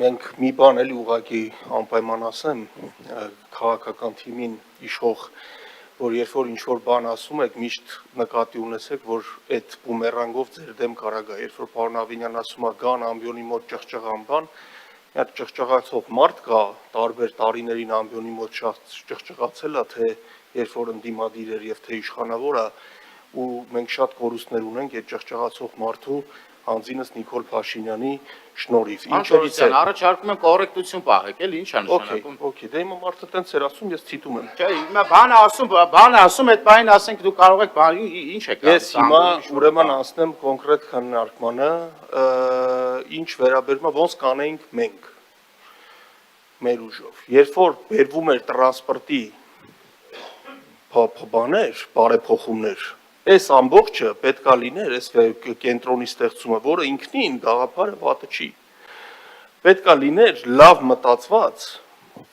մենք մի բան էլի ուղղակի անպայման ասեմ քաղաքական թիմին իշխող, որ երբ որ ինչ-որ բան ասում եք, միշտ նկատի ունեցեք, որ այդ բումերանգով ձեր դեմ կարող է, երբ որ պարոն Ավինյան ասում է գան ամբիոնի մոտ ճղճղան բան, այդ ճղճղացող մարդ կա, տարբեր տարիներին ամբիոնի մոտ ճղճղացել է, թե երբ որ ընդդիմադիր էր եւ թե իշխանավոր է, ու մենք շատ կորուստներ ունենք այդ ճղճղացող մարդու Անձինս Նիկոլ Փաշինյանի շնորհիվ։ Ինչերից է առաջարկում եմ կոռեկտություն պահեք, էլ ինչ է նշանակում։ Okay, դե հիմա մարդը տենց էր ասում, ես ցիտում եմ։ Չէ, հիմա բանը ասում, այդ բանին ասենք դու կարող եք բան ինչ եք ասում։ Ես հիմա ուրեմն անցնեմ կոնկրետ քննարկմանը, ինչ վերաբերում է ոնց կանեինք մենք մեր ուժով։ Երբ որ բերվում էր տրանսպորտի բաներ, բարեփոխումներ, այս ամբողջը պետքա լիներ, այս կենտրոնի ստեղծումը, որը ինքնին գաղափարը վատը չի։ Պետքա լիներ լավ մտածված,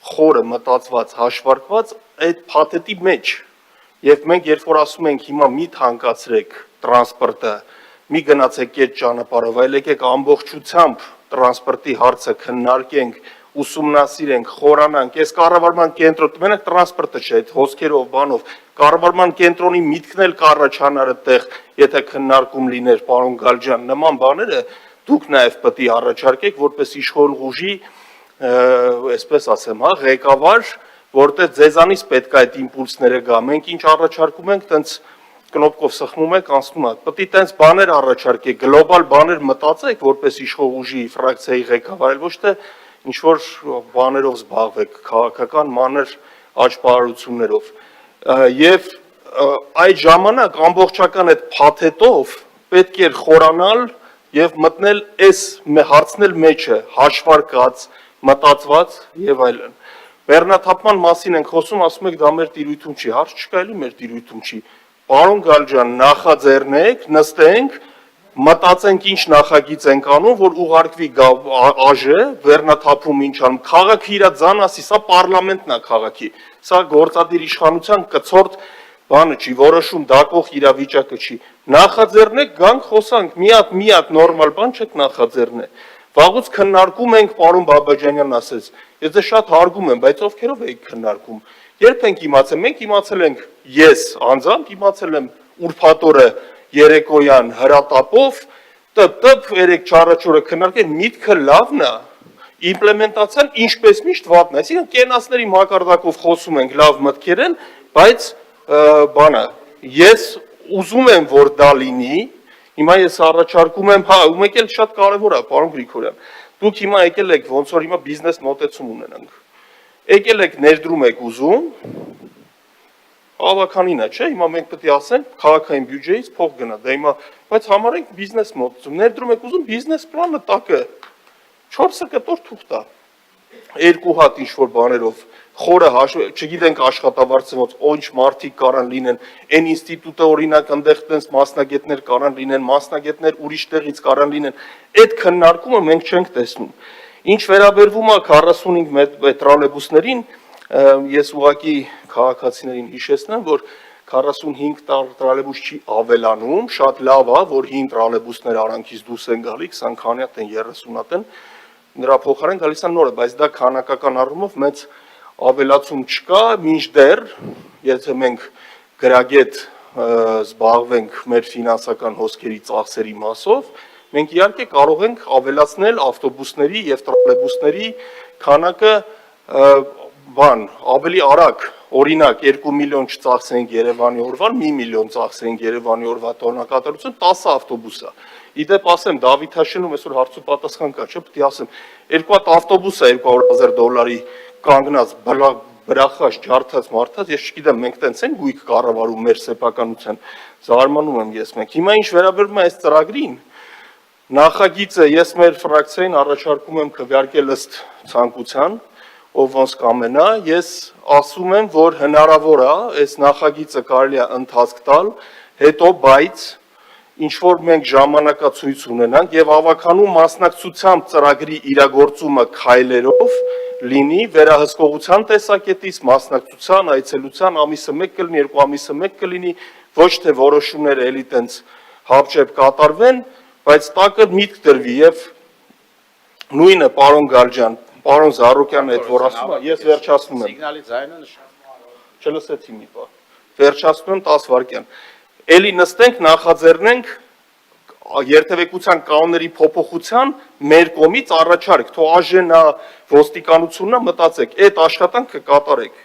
խորը մտածված, հաշվարկված այդ փաթեթի մեջ։ Եվ մենք երբ որ ասում ենք հիմա մի թանկացրեք տրանսպորտը, մի գնացեք այդ ճանապարհով, այլ եկեք ամբողջությամբ տրանսպորտի հարցը քննարկենք, ուսումնասիրենք, խորանանք, այս կառավարման կենտրոն, մենակ տրանսպորտը չէ, այդ հոսքերով, բանով, կառավարման կենտրոնի միտքն էլ կառաջանար այդտեղ, եթե քննարկում լիներ, պարոն Գալջյան, նման բաները դուք նաև պետք է առաջարկեք, որպես իշխող ուժի, այսպես ասեմ, հա, ղեկավար, որտեղ ձեզանից պետք է այդ իմպուլսները գա, մենք ինչ առաջարկում ենք, տենց կնոպկով սխմում եք, անցնում եք, պետք է տենց բաներ առաջարկեք, գլոբալ բաներ մտածեք, որպես իշխող ուժի ֆրակցիայի ղեկավար, ոչ թե ինչ-որ բաներով զբաղվեք, քաղաքական մանր աճպարարություններով։ Եվ այդ ժամանակ ամբողջական այդ փաթեթով պետք էր խորանալ եւ մտնել այս հարցնել մեջը, հաշվարկած, մտածված եւ այլն։ Բեռնաթափման մասին ենք խոսում, ասում եք դա մեր տիրույթում չի, հարց չկա էլի մեր տիրույթում չի։ Պարոն Գալջյան, նախաձեռնեք, նստենք, մտածենք ինչ նախագիծ ենք անում, որ ուղարկվի ԱԺ, բեռնաթափում ինչ անում, քաղաքը իր ձան ասի, սա պարլամենտն է քաղաքի, սա գործադիր իշխանության կցորդ բանը չի, որոշում դակող իրավիճակը չի։ Նախաձեռնեք, գանք խոսանք, մի հատ նորմալ բան չեք նախաձեռնել։ Վաղուց քննարկում ենք, պարոն Բաբաջանյանն ասեց, ես դե շատ հարգում եմ, բայց ովքերով եք քննարկում։ Երբ ենք իմացել, մենք իմացել ենք, ես անձամբ իմացել եմ ուրբաթ օրը երեկոյան հրատապով, տպ 3-4 օրը քննարկել, միտքը լավն է, իմպլեմենտացիան ինչպես միշտ վատն է, այսինքն կենացների մակարդակով խոսում ենք լավ մտքեր են, բայց բանը, ես ուզում եմ, որ դա լինի, հիմա ես առաջարկում եմ, հա, ու մեկ էլ շատ կարևոր է, պարոն Գրիգորյան, դուք հիմա եկել եք, ոնց որ հիմա բիզնես մոտեցում ունենանք, եկել եք ներդրում եք ուզում, ավականին է, չէ, հիմա մենք պետք է ասենք, քաղաքային բյուջեից փող գնա, դա հիմա, բայց համարենք բիզնես մոտեցում, ներդրում եք ուզում, բիզնես պլանը տակը, 4 կտոր թուղթ է, 2 հատ ինչ-որ բաներով, խորը չգիտենք աշխատավարձը ինչ մարդիկ կարան լինեն, այն ինստիտուտը օրինակ ընդեղ տենց մասնագետներ կարան լինեն, մասնագետներ ուրիշ տեղից կարան լինեն, այդ քննարկումը մենք չենք տեսնում։ Ինչ վերաբերվում է 45 տրոլեյբուսներին, ես ուղղակի քաղաքացիներին հիշեցնեմ, որ 45 տրոլեյբուս չի ավելանում, շատ լավ է, որ 5 տրոլեյբուսներ արանքից դուրս են գալի, 20 քանի հատ են, 30 հատ են, նրա փոխարեն գալիս է նորը, բայց դա քանակական առումով մեծ ավելացում չկա, մինչդեռ, եթե մենք գրագետ զբաղվենք մեր ֆինանսական հոսքերի ծախսերի մասով, մենք իհարկե կարող ենք ավելացնել ավտոբուսների եւ տրոլեյբուսների քանակը ավելի արագ, օրինակ 2 միլիոն չծախսենք Երևանի օրվան, 1 միլիոն ծախսենք Երևանի օրվա տոնակատարություն, 10 ավտոբուս է։ Իդեպ ասեմ Դավիթաշենում այսօր հարց ու պատասխան կա, չէ՞, պետք է ասեմ, 2 հատ ավտոբուս է $200,000 կանգնած, բրախած, ջարդած, մարդած, ես չգիտեմ, մենք տենց ենք գույք կառավարում մեր սեփականության, զարմանում եմ ես մենք։ Հիմա ինչ վերաբերում է այս ծրագրին, նախագիծը ես մեր ֆրակցիային առաջարկում եմ քվեարկել ըստ ցանկության, ով ոնց կամենա, ես ասում եմ, որ հնարավոր է, այս նախագիծը կարելի է ընթացք տալ, հետո բայց ինչ որ մենք ժամանակացույց ունենանք եւ ավականու մասնակցությամբ ծրագրի իրագործումը քայլերով լինի վերահսկողության տեսակետից, մասնակցության, այցելության ամիսը 1 կլինի, 2 ամիսը 1 կլինի, ոչ թե որոշումները էլի տենց հապճեպ կատարվեն, բայց տակը միտք դրվի եւ Նույնը պարոն Գալջյան, պարոն Զարուկյանը այդ որ ասում է, ես վերջացնում եմ։ Սիգնալի ձայնը նշանակում։ Չլսեցի մի բան։ Վերջացնում եմ 10 վայրկյան։ Էլի նստենք նախաձեռնենք երթևեկության կանոնների փոփոխության մեր կողմից առաջարկ, թող ԱԺ-նա, ոստիկանությունն մտածեք, այդ աշխատանքը կատարեք։